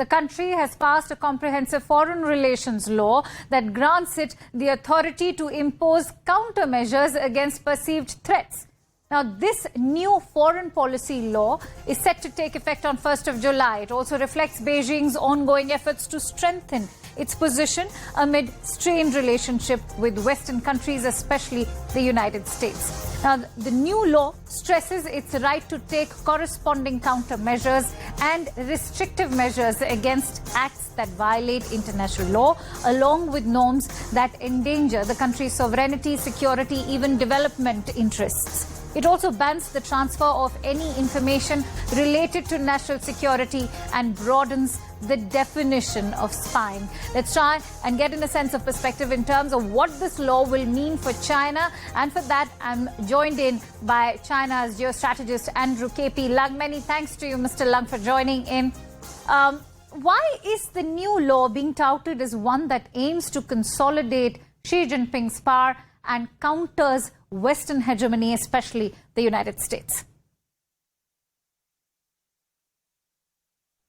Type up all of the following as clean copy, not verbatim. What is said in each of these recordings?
The country has passed a comprehensive foreign relations law that grants it the authority to impose countermeasures against perceived threats. Now, this new foreign policy law is set to take effect on 1st of July. It also reflects Beijing's ongoing efforts to strengthen its position amid strained relationship with Western countries, especially the United States. Now, the new law stresses its right to take corresponding countermeasures and restrictive measures against acts that violate international law, along with norms that endanger the country's sovereignty, security, even development interests. It also bans the transfer of any information related to national security and broadens the definition of spying. Let's try and get in a sense of perspective in terms of what this law will mean for China. And for that, I'm joined in by China's geostrategist Andrew K.P. Lung. Many thanks to you, Mr. Lung, for joining in. Why is the new law being touted as one that aims to consolidate Xi Jinping's power and counters Western hegemony, especially the United States?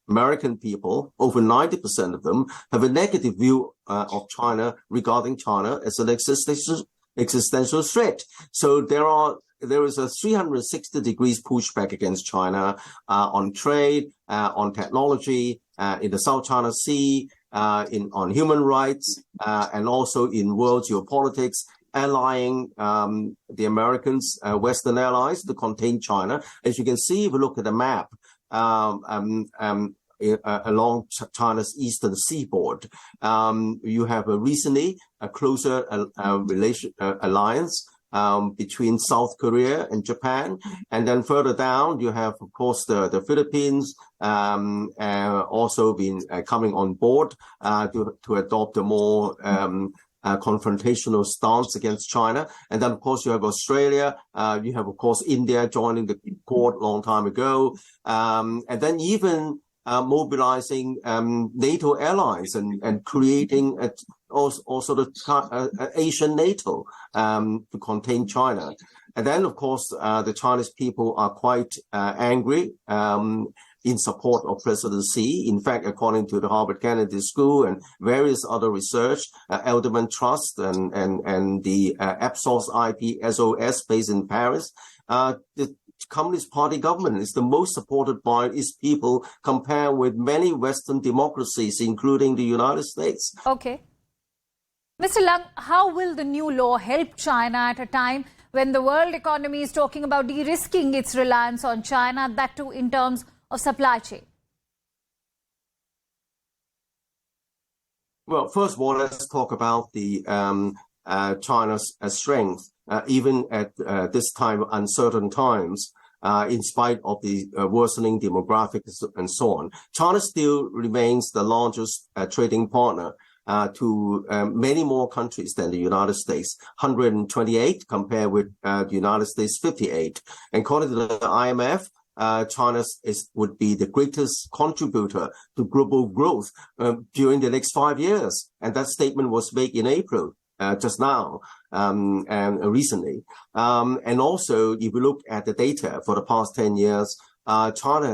American people, over 90% of them, have a negative view of China, regarding China as an existential threat. So there is a 360 degrees pushback against China on trade, on technology, in the South China Sea, on human rights, and also in world geopolitics, allying the Americans, Western allies, to contain China. As you can see, if you look at the map, along China's eastern seaboard, you have recently a closer alliance between South Korea and Japan, and then further down you have, of course, the Philippines also been coming on board to adopt a more confrontational stance against China. And then, of course, you have Australia. You have, of course, India joining the Accord a long time ago. And then even mobilizing NATO allies and creating also the Asian NATO to contain China. And then, of course, the Chinese people are quite angry in support of President Xi. In fact, according to the Harvard Kennedy School and various other research, Elderman Trust and the Ipsos IP SOS based in Paris, the Communist Party government is the most supported by its people compared with many Western democracies, including the United States. Okay. Mr. Lung, how will the new law help China at a time when the world economy is talking about de-risking its reliance on China, that too in terms of supply chain? Well, first of all, let's talk about the China's strength. Even at this time, uncertain times, in spite of the worsening demographics and so on, China still remains the largest trading partner to many more countries than the United States, 128 compared with the United States 58. And according to the IMF, China would be the greatest contributor to global growth during the next 5 years. And that statement was made in April, just now, and recently. And also, if you look at the data for the past 10 years, China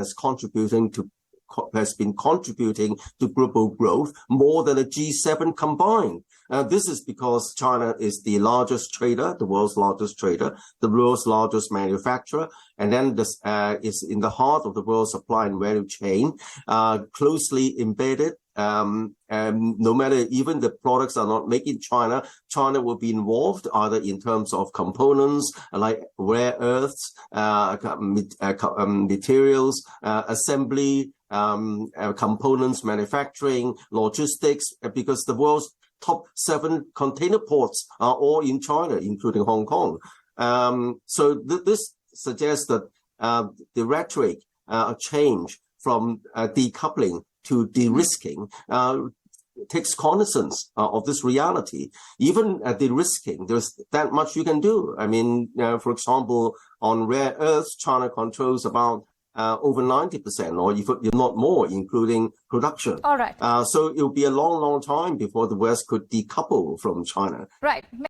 has been contributing to global growth more than the G7 combined. This is because China is the largest trader, the world's largest trader, the world's largest manufacturer, and then this is in the heart of the world's supply and value chain, closely embedded. No matter, even the products are not made in China, China will be involved either in terms of components like rare earths, materials, assembly, components, manufacturing, logistics, because the world's top 7 container ports are all in China, including Hong Kong. So this suggests that the rhetoric change from decoupling to de-risking takes cognizance of this reality. Even at de-risking, there's that much you can do. I mean, for example, on rare earths, China controls about over 90%, or if not more, including production. All right. So it will be a long, long time before the West could decouple from China. Right.